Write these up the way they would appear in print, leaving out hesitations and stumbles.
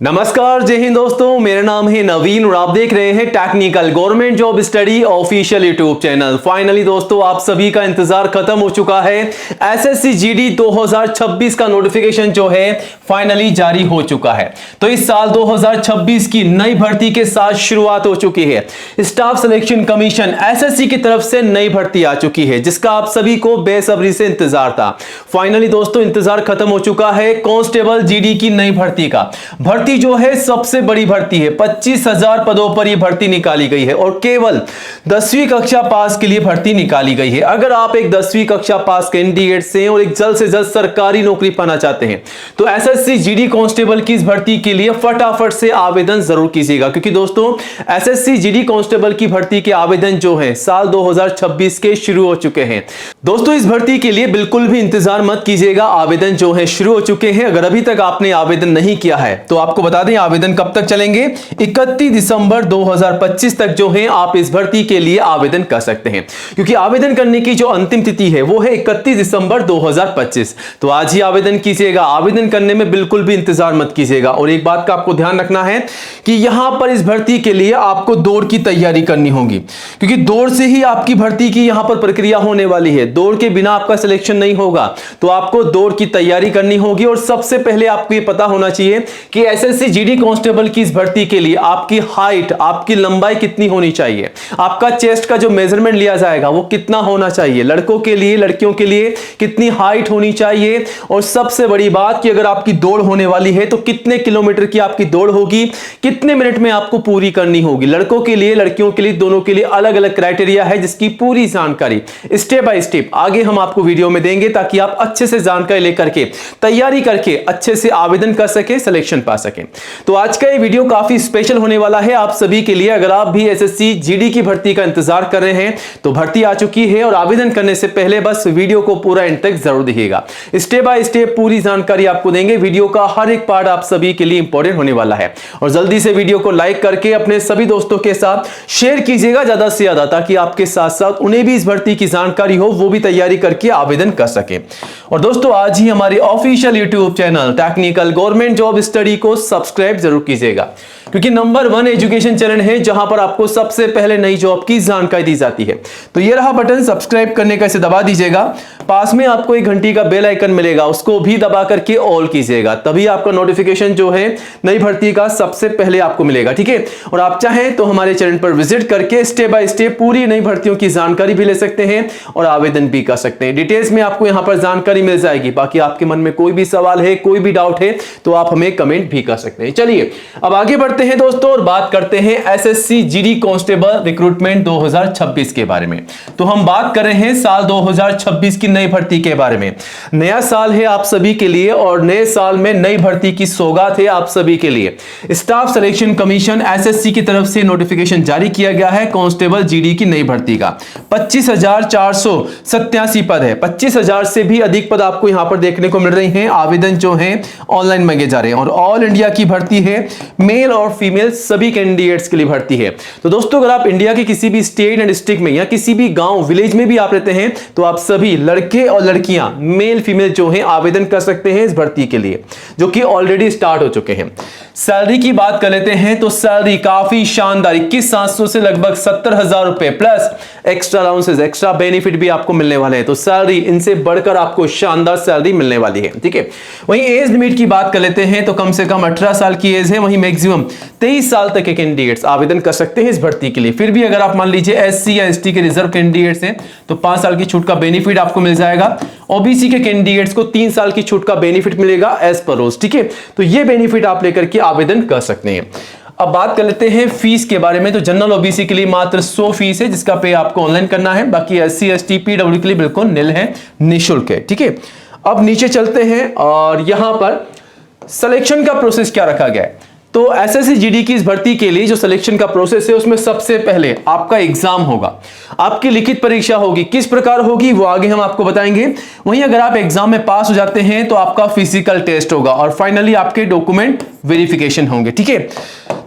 नमस्कार, जय हिंद दोस्तों। मेरा नाम है नवीन और आप देख रहे हैं technical government job study official YouTube channel. Finally दोस्तों, आप सभी का इंतजार खत्म हो चुका है। एसएससी जीडी 2026 का नोटिफिकेशन जो है फाइनली जारी हो चुका है। तो इस साल 2026 की नई भर्ती के साथ शुरुआत हो चुकी है। स्टाफ सिलेक्शन कमीशन एसएससी की तरफ से नई भर्ती आ चुकी है, जिसका आप सभी को बेसब्री से इंतजार था। फाइनली दोस्तों, इंतजार खत्म हो चुका है कांस्टेबल जीडी की नई भर्ती का। भर्ती जो है सबसे बड़ी भर्ती है। 25,000 पदों पर यह भर्ती निकाली गई है और केवल 10वीं कक्षा पास के लिए भर्ती निकाली गई है। अगर आप एक 10वीं कक्षा पास कैंडिडेट से और एक जल्द से जल्द सरकारी नौकरी पाना चाहते हैं तो एसएससी जीडी कांस्टेबल की इस भर्ती के लिए फटाफट से आवेदन जरूर कीजिएगा, क्योंकि दोस्तों एसएससी जीडी कांस्टेबल की भर्ती के आवेदन जो है साल 2026 के शुरू हो चुके हैं। दोस्तों, इस भर्ती के लिए बिल्कुल भी इंतजार मत कीजिएगा, आवेदन जो है शुरू हो चुके हैं। अगर अभी तक आपने आवेदन नहीं किया है तो आपको बता दें आवेदन कब तक चलेंगे। 31 दिसंबर 2025 तक जो है आप इस भर्ती के लिए आवेदन कर सकते हैं, क्योंकि आवेदन करने की जो अंतिम तिथि है वो है 31 दिसंबर 2025। तो आज ही आवेदन कीजिएगा। आवेदन करने में बिल्कुल भी इंतजार मत कीजिएगा। और एक बात का आपको ध्यान रखना है कि यहां पर इस भर्ती के लिए आपको दौड़ की तैयारी करनी होगी, क्योंकि दौड़ से ही आपकी भर्ती की यहां पर प्रक्रिया होने वाली है। दौड़ के बिना आपका सिलेक्शन नहीं होगा, तो आपको दौड़ की तैयारी करनी होगी। और सबसे पहले आपको यह पता होना चाहिए कि एसएससी जीडी कांस्टेबल की इस भर्ती के लिए आपकी हाइट, आपकी लंबाई कितनी होनी चाहिए, आपका चेस्ट का जो मेजरमेंट लिया जाएगा वो कितना होना चाहिए, लड़कों के लिए लड़कियों के लिए कितनी हाइट होनी चाहिए, और सबसे बड़ी बात कि अगर आपकी दौड़ होने वाली है तो कितने किलोमीटर की आपकी दौड़ होगी, कितने मिनट में आपको पूरी करनी होगी। लड़कों के लिए लड़कियों के लिए दोनों के लिए अलग अलग क्राइटेरिया है, जिसकी पूरी जानकारी स्टेप बाय स्टेप आगे हम आपको वीडियो में देंगे, ताकि आप अच्छे से जानकारी लेकर के तैयारी करके अच्छे से आवेदन कर सके, सिलेक्शन पा सके। तो आज का ये वीडियो काफी स्पेशल होने वाला है आप सभी के लिए। अगर आप भी एसएससी जीडी की भर्ती का इंतजार कर रहे हैं तो भर्ती आ चुकी है, और आवेदन करने से पहले बस वीडियो को पूरा एंड तक जरूर देखिएगा। स्टेप बाय स्टेप पूरी जानकारी आपको देंगे। वीडियो का हर एक पार्ट आप सभी के लिए इंपॉर्टेंट होने वाला है, और जल्दी से वीडियो को लाइक करके अपने सभी दोस्तों के साथ शेयर कीजिएगा ज्यादा से ज्यादा, ताकि आपके साथ साथ उन्हें भी इस भर्ती की जानकारी हो, वो भी तैयारी करके आवेदन कर सके। और दोस्तों, आज ही हमारे official YouTube channel technical government job study को सब्सक्राइब जरूर कीजिएगा, क्योंकि नंबर 1 एजुकेशन चैनल है जहां पर आपको सबसे पहले नई जॉब की जानकारी दी जाती है। तो ये रहा बटन सब्सक्राइब करने का, इसे दबा दीजिएगा। पास में आपको एक घंटी का बेल आइकन मिलेगा, उसको भी दबा करके ऑल कीजिएगा, तभी आपका नोटिफिकेशन जो है नई भर्ती का सबसे पहले आपको मिलेगा। ठीक है, और आप चाहें तो हमारे चैनल पर विजिट करके स्टेप बाय स्टेप पूरी नई भर्तियों की जानकारी भी ले सकते हैं और आवेदन भी कर सकते हैं। डिटेल्स में आपको यहां पर जानकारी मिल जाएगी। बाकी आपके मन में कोई भी सवाल है, कोई भी डाउट है तो आप हमें कमेंट भी कर सकते हैं। चलिए अब आगे बढ़ते हैं दोस्तों, और बात करते हैं एसएससी जीडी कांस्टेबल रिक्रूटमेंट 2026 के बारे में। तो हम बात कर रहे हैं साल 2026 की नई भर्ती के बारे में। नया साल है आप सभी के लिए, और नए साल में नई भर्ती की सौगात है आप सभी के लिए। स्टाफ सिलेक्शन कमीशन एसएससी की तरफ से नोटिफिकेशन जारी किया गया है कांस्टेबल जीडी की नई भर्ती का। 25,487 पद है। 25,000 से भी अधिक पद आपको यहां पर देखने को मिल रहे हैं। आवेदन जो है ऑनलाइन मांगे जा रहे हैं, और ऑल इंडिया की भर्ती है। मेल और फीमेल सभी कैंडिडेट्स के लिए भर्ती है। तो दोस्तों, अगर आप इंडिया के किसी भी स्टेट एंड डिस्ट्रिक्ट में या किसी भी गांव विलेज में भी आप रहते हैं तो आप सभी लड़के और लड़कियां मेल फीमेल जो हैं आवेदन कर सकते हैं इस भर्ती के लिए, जो कि ऑलरेडी स्टार्ट हो चुके हैं। सैलरी की बात कर लेते हैं तो सैलरी काफी शानदार 21,700 से लगभग 70,000 रुपए plus extra allowances, extra benefit भी आपको मिलने वाले हैं। तो सैलरी इनसे बढ़कर आपको शानदार सैलरी मिलने वाली है। ठीक है, वहीं एज लिमिट की बात कर लेते हैं तो कम से कम 18 साल की एज है। वहीं मैक्सिमम 23 साल तक के कैंडिडेट्स आवेदन कर सकते हैं इस भर्ती के लिए। फिर भी अगर आप मान लीजिए एससी या एसटी के रिजर्व कैंडिडेट्स हैं तो 5 साल की छूट का बेनिफिट आपको मिल जाएगा। ओबीसी के कैंडिडेट्स को 3 साल की छूट का बेनिफिट मिलेगा एज पर रोज। ठीक है, तो ये बेनिफिट आप लेकर के आवेदन कर सकते हैं। अब बात कर लेते हैं फीस के बारे में। तो जनरल ओबीसी के लिए मात्र 100 फीस है, जिसका पे आपको ऑनलाइन करना है। बाकी एससी एसटी पीडब्ल्यू के लिए बिल्कुल निल है, निःशुल्क है। ठीक है, अब नीचे चलते हैं और यहां पर सिलेक्शन का प्रोसेस क्या रखा गया है। तो एसएससी जीडी की इस भर्ती के लिए जो सिलेक्शन का प्रोसेस है उसमें सबसे पहले आपका एग्जाम होगा, आपकी लिखित परीक्षा होगी। किस प्रकार होगी वो आगे हम आपको बताएंगे। वहीं अगर आप एग्जाम में पास हो जाते हैं तो आपका फिजिकल टेस्ट होगा, और फाइनली आपके डॉक्यूमेंट वेरिफिकेशन होंगे। ठीक है,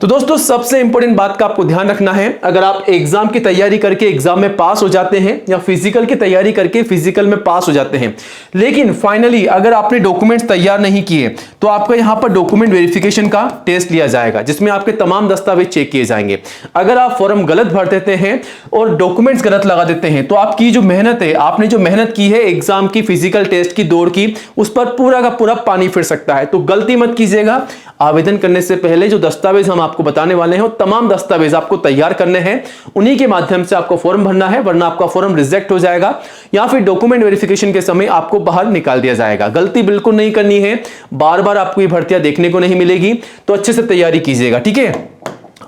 तो दोस्तों सबसे इंपॉर्टेंट बात का आपको ध्यान रखना है, अगर आप एग्जाम की तैयारी करके एग्जाम में पास हो जाते हैं या फिजिकल की तैयारी करके फिजिकल में पास हो जाते हैं, लेकिन फाइनली अगर आपने डॉक्यूमेंट्स तैयार नहीं किए तो आपका यहां पर डॉक्यूमेंट वेरिफिकेशन का टेस्ट लिया जाएगा, जिसमें आपके तमाम दस्तावेज चेक किए जाएंगे। अगर आप फॉर्म गलत भर देते हैं और डॉक्यूमेंट्स गलत लगा देते हैं तो आपकी जो मेहनत है, आपने जो मेहनत की है एग्जाम की फिजिकल टेस्ट की दौड़ की, उस पर पूरा का पूरा पानी फिर सकता है। तो गलती मत कीजिएगा। आवेदन करने से पहले जो दस्तावेज हम आपको बताने वाले हैं वो तमाम दस्तावेज आपको तैयार करने हैं, उन्हीं के माध्यम से आपको फॉर्म भरना है, वरना आपका फॉर्म रिजेक्ट हो जाएगा या फिर डॉक्यूमेंट वेरिफिकेशन के समय आपको बाहर निकाल दिया जाएगा। गलती बिल्कुल नहीं करनी है, बार बार आपको ये भर्तियां देखने को नहीं मिलेगी, तो अच्छे से तैयारी कीजिएगा, ठीक है।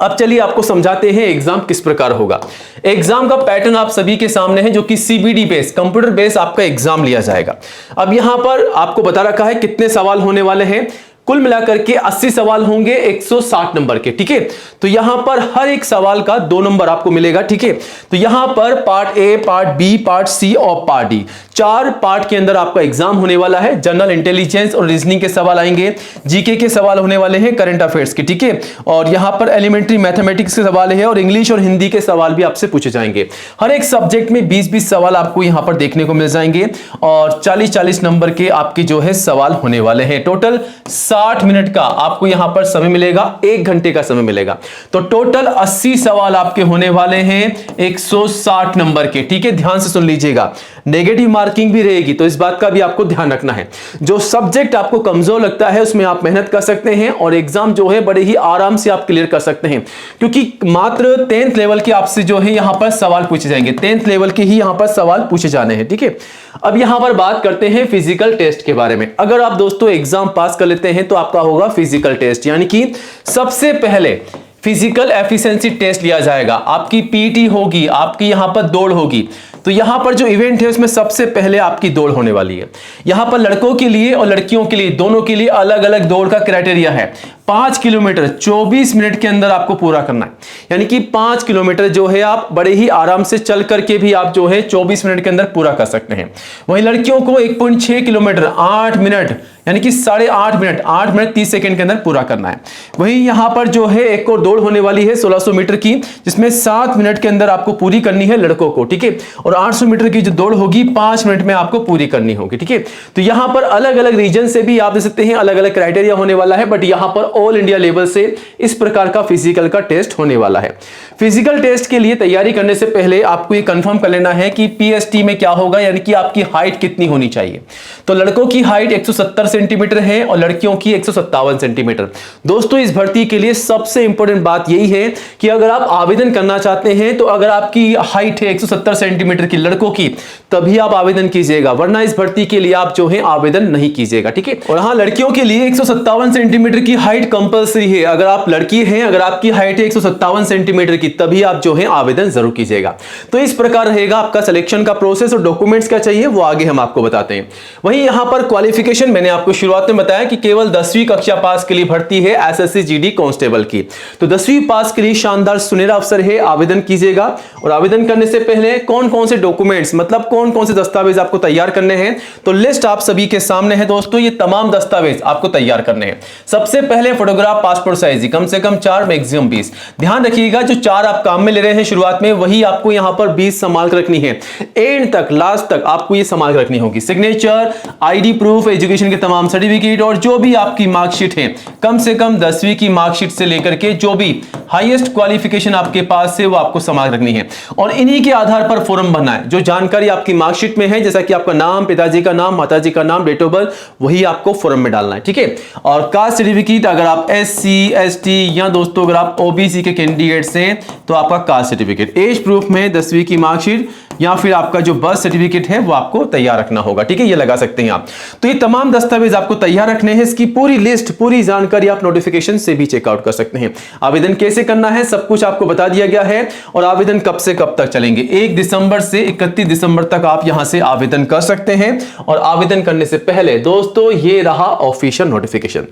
अब चलिए आपको समझाते हैं एग्जाम किस प्रकार होगा। एग्जाम का पैटर्न आप सभी के सामने है, जो कि सीबीडी बेस, कंप्यूटर बेस आपका एग्जाम लिया जाएगा। अब यहां पर आपको बता रखा है कितने सवाल होने वाले हैं। कुल मिलाकर के 80 सवाल होंगे 160 नंबर के, ठीक है। तो यहां पर हर एक सवाल का 2 नंबर आपको मिलेगा, ठीक है। तो यहां पर part A, part B, part C और पार्ट डी, 4 पार्ट के अंदर आपका एग्जाम होने वाला है। जनरल इंटेलिजेंस और रीजनिंग के सवाल आएंगे, जीके के सवाल होने वाले हैं, करंट अफेयर्स के, ठीक है। और यहां पर एलिमेंट्री मैथमेटिक्स के सवाल है और इंग्लिश और हिंदी के सवाल भी आपसे पूछे जाएंगे। हर एक सब्जेक्ट में 20-20 सवाल आपको यहां पर देखने को मिल जाएंगे और 40-40 नंबर के आपके जो है सवाल होने वाले हैं। टोटल 60 मिनट का आपको यहां पर समय मिलेगा, 1 घंटे का समय मिलेगा। तो टोटल 80 सवाल आपके होने वाले हैं 160 नंबर के, ठीक है। ध्यान से सुन लीजिएगा, नेगेटिव मार्किंग भी रहेगी, तो इस बात का भी आपको ध्यान रखना है। जो सब्जेक्ट आपको कमजोर लगता है उसमें आप मेहनत कर सकते हैं और एग्जाम जो है बड़े ही आराम से आप क्लियर कर सकते हैं, क्योंकि मात्र 10th लेवल के आपसे जो है यहां पर सवाल पूछे जाएंगे। 10th लेवल के ही यहां पर सवाल पूछे जाने हैं, ठीक है। अब यहां पर बात करते हैं फिजिकल टेस्ट के बारे में। अगर आप दोस्तों एग्जाम पास कर लेते हैं तो आपका होगा फिजिकल टेस्ट, यानी कि सबसे पहले फिजिकल एफिशिएंसी टेस्ट लिया जाएगा। आपकी पीटी होगी, आपकी यहां पर दौड़ होगी। तो यहां पर जो इवेंट है उसमें सबसे पहले आपकी दौड़ होने वाली है। यहां पर लड़कों के लिए और लड़कियों के लिए दोनों के लिए अलग अलग दौड़ का क्राइटेरिया है। 5 किलोमीटर 24 मिनट के अंदर आपको पूरा करना है, यानी कि 5 किलोमीटर जो है आप बड़े ही आराम से चल करके भी आप जो है 24 मिनट के अंदर पूरा कर सकते हैं। वहीं लड़कियों को 1.6 किलोमीटर 8 मिनट, यानी कि 8.5 मिनट 8 मिनट 30 सेकंड के अंदर पूरा करना है। वहीं यहां पर जो है एक और दौड़ होने वाली है 1600 मीटर की, जिसमें 7 मिनट के अंदर आपको पूरी करनी है लड़कों को, ठीक है। और 800 मीटर की जो दौड़ होगी 5 मिनट में आपको पूरी करनी होगी, ठीक है। तो यहां पर अलग अलग रीजन से भी आप दे सकते हैं, अलग अलग क्राइटेरिया होने वाला है, बट यहां पर ऑल इंडिया लेवल से इस प्रकार का फिजिकल का टेस्ट होने वाला है। फिजिकल टेस्ट के लिए तैयारी करने से पहले आपको ये कंफर्म कर लेना है कि पीएसटी में क्या होगा, यानी कि आपकी हाइट कितनी होनी चाहिए। तो लड़कों की हाइट 170 सेंटीमीटर है और लड़कियों की 157 सेंटीमीटर। दोस्तों इस भर्ती के लिए सबसे इंपॉर्टेंट बात यही है कि अगर आप आवेदन करना चाहते हैं तो अगर आपकी हाइट है 170 सेंटीमीटर की लड़कों की, तभी आप आवेदन कीजिएगा, वरना इस भर्ती के लिए आप जो है आवेदन नहीं कीजिएगा, ठीक है। और हाँ, लड़कियों के लिए 157 सेंटीमीटर की हाइट कंपलसरी है। अगर आप लड़की हैं, अगर आपकी हाइट है 157 सेंटीमीटर की, तभी आप जो है आवेदन जरूर कीजिएगा। तो इस प्रकार रहेगा आपका सिलेक्शन का प्रोसेस और डॉक्यूमेंट्स क्या चाहिए वो आगे हम आपको बताते हैं। वहीं यहां पर क्वालिफिकेशन मैंने आपको शुरुआत में बताया कि केवल 10वीं कक्षा पास के लिए भर्ती है एसएससी जीडी कांस्टेबल की। तो 10वीं पास के लिए शानदार सुनहरा अवसर है, आवेदन कीजिएगा। और आवेदन करने से पहले कौन कौन से डॉक्यूमेंट्स, मतलब कौन कौन से दस्तावेज आपको तैयार करने हैं, तो लिस्ट आप सभी के सामने है दोस्तों। ये तमाम दस्तावेज आपको तैयार करने हैं। सबसे पहले फोटोग्राफ पासपोर्ट साइज, कम से कम 4 मैक्सिमम 20। ध्यान रखिएगा जो 4 आप काम में ले रहे हैं शुरुआत में, वही आपको यहां पर 20 संभाल कर रखनी है। एंड तक, लास्ट तक आपको ये संभाल कर रखनी होगी। सिग्नेचर, आईडी प्रूफ, एजुकेशन के तमाम सर्टिफिकेट और जो भी आपकी मार्कशीट है, कम से कम 10वीं की मार्कशीट से लेकर के जो भी हाईएस्ट क्वालिफिकेशन आपके पास है वो आपको संभाल रखनी है। और इन्हीं के आधार पर फॉर्म भरना है। जो जानकारी आपकी मार्कशीट में है, जैसा कि आपका नाम, पिताजी का नाम, माताजी का नाम, डेट ऑफ बर्थ, वही आपको फॉर्म में डालना है, ठीक है। और कास्ट सर्टिफिकेट, अगर आप SC ST या दोस्तों अगर आप OBC के कैंडिडेट्स हैं तो आपका कास्ट सर्टिफिकेट, एज प्रूफ में 10वीं की मार्कशीट या फिर आपका जो बर्थ सर्टिफिकेट है वो आपको तैयार रखना होगा, ठीक है। ये लगा सकते हैं आप। तो ये तमाम दस्तावेज आपको तैयार रखने हैं। इसकी पूरी लिस्ट, पूरी जानकारी आप नोटिफिकेशन से भी चेकआउट कर सकते हैं। आवेदन कैसे करना है सब कुछ आपको बता दिया गया है। और आवेदन कब से कब तक चलेंगे, 1 दिसंबर से 31 दिसंबर तक आप यहां से आवेदन कर सकते हैं। और आवेदन करने से पहले दोस्तों ये रहा ऑफिशियल नोटिफिकेशन।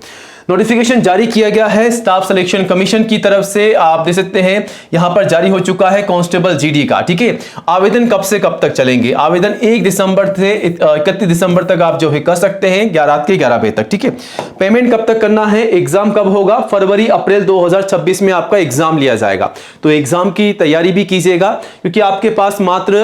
नोटिफिकेशन जारी किया गया है स्टाफ सिलेक्शन कमीशन की तरफ से, आप देख सकते हैं यहां पर जारी हो चुका है कांस्टेबल जीडी का। ठीक है, आवेदन कब से कब तक चलेंगे? आवेदन 1 दिसंबर से 31 दिसंबर तक आप जो है कर सकते हैं, रात के 11 बजे तक। ठीक है, पेमेंट कब तक करना है? एग्जाम कब होगा? फरवरी अप्रैल 2026 में आपका एग्जाम लिया जाएगा। तो एग्जाम की तैयारी भी कीजिएगा, क्योंकि आपके पास मात्र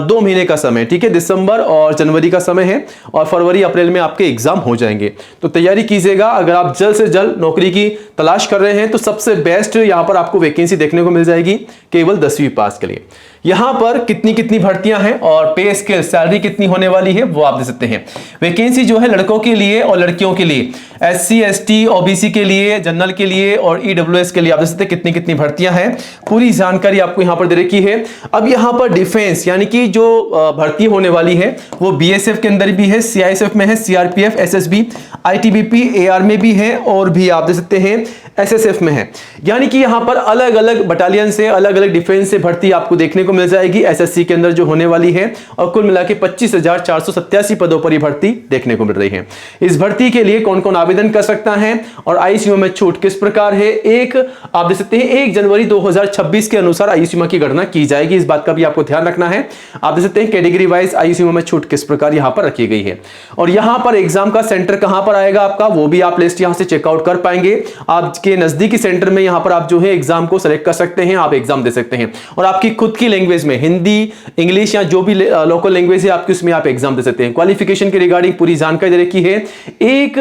2 महीने का समय, ठीक है, दिसंबर और जनवरी का समय है, और फरवरी अप्रैल में आपके एग्जाम हो जाएंगे। तो तैयारी कीजिएगा। अगर आप जल्द से जल्द नौकरी की तलाश कर रहे हैं तो सबसे बेस्ट यहां पर आपको वैकेंसी देखने को मिल जाएगी केवल 10वीं पास के लिए। यहां पर कितनी भर्तियां हैं और पे स्केल सैलरी कितनी होने वाली है वो आप देख सकते हैं। वैकेंसी जो है लड़कों के लिए और लड़कियों के लिए, SC ST OBC के लिए, जनरल के लिए और EWS के लिए आप देख सकते हैं कितनी भर्तियां हैं। पूरी जानकारी आपको यहां पर दे रखी है। अब यहां पर डिफेंस यानी कि जो भर्ती होने वाली है वो BSF के अंदर भी है, CISF में है, CRPF, SSB, ITBP, AR में भी है, और भी आप देख सकते हैं SSF में है। यानी कि यहां पर अलग अलग बटालियन से, अलग अलग डिफेंस से भर्ती आपको देखने को मिल जाएगी SSC के अंदर जो होने वाली है, और कुल मिला के 25,487 पदों पर यह भर्ती देखने को मिल रही है। इस भर्ती के लिए कौन कौन आवेदन कर सकता है और आयुसीमा में छूट किस प्रकार है? एक आप देख सकते हैं 1 जनवरी 2026 के अनुसार आयुसीमा की गणना की जाएगी। इस बात का भी आपको ध्यान रखना है। आप देख सकते हैं कैटेगरी वाइज आयुसीमा में छूट किस प्रकार यहां पर रखी गई है, और यहां पर एग्जाम का सेंटर कहां पर आएगा आपका वो भी आप लिस्ट यहां से चेकआउट कर पाएंगे। आपके नजदीकी सेंटर में यहां पर आप जो है एग्जाम को सेलेक्ट कर सकते हैं, आप एग्जाम दे सकते हैं, और आपकी खुद की लैंग्वेज में, हिंदी, इंग्लिश या जो भी लोकल लैंग्वेज है आपकी, उसमें आप एग्जाम दे सकते हैं। क्वालिफिकेशन के रिगार्डिंग पूरी जानकारी दे रखी है। 1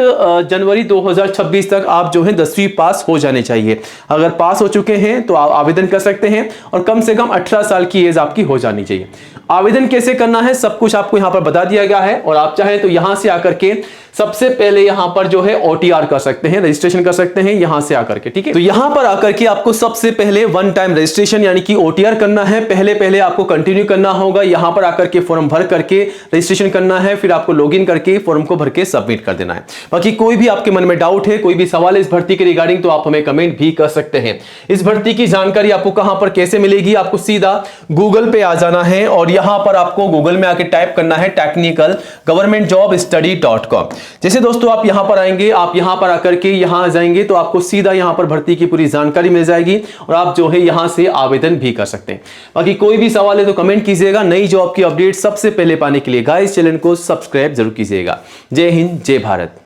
जनवरी 2026 तक आप जो है 10वीं पास हो जाने चाहिए। अगर पास हो चुके हैं तो आप आवेदन कर सकते हैं, और कम से कम 18 साल की एज आपकी हो जानी चाहिए। आवेदन कैसे करना है सब कुछ आपको यहां पर बता दिया गया है, और आप चाहें तो यहां से आकर के सबसे पहले यहां पर जो है OTR कर सकते हैं, रजिस्ट्रेशन कर सकते हैं यहां से आकर के। ठीक है, तो यहां पर आकर के आपको सबसे पहले 1 टाइम रजिस्ट्रेशन यानी कि OTR करना है। पहले आपको कंटिन्यू करना होगा, यहां पर आकर के फॉर्म भर करके रजिस्ट्रेशन करना है, फिर आपको लॉगिन करके फॉर्म को भर के सबमिट कर देना है। बाकी कोई भी आपके मन में डाउट है, कोई भी सवाल है इस भर्ती के रिगार्डिंग, तो आप हमें कमेंट भी कर सकते हैं। इस भर्ती की जानकारी आपको कहां पर कैसे मिलेगी? आपको सीधा गूगल पे आ जाना है, और यहां पर आपको गूगल में आके टाइप करना है technicalgovernmentjobstudy.com। जैसे दोस्तों आप यहां पर आएंगे, आप यहां पर आकर के यहां जाएंगे तो आपको सीधा यहां पर भर्ती की पूरी जानकारी मिल जाएगी, और आप जो है यहां से आवेदन भी कर सकते हैं। बाकी कोई भी सवाल है तो कमेंट कीजिएगा। नई जॉब की अपडेट सबसे पहले पाने के लिए गाइस चैनल को सब्सक्राइब जरूर कीजिएगा। जय हिंद, जय भारत।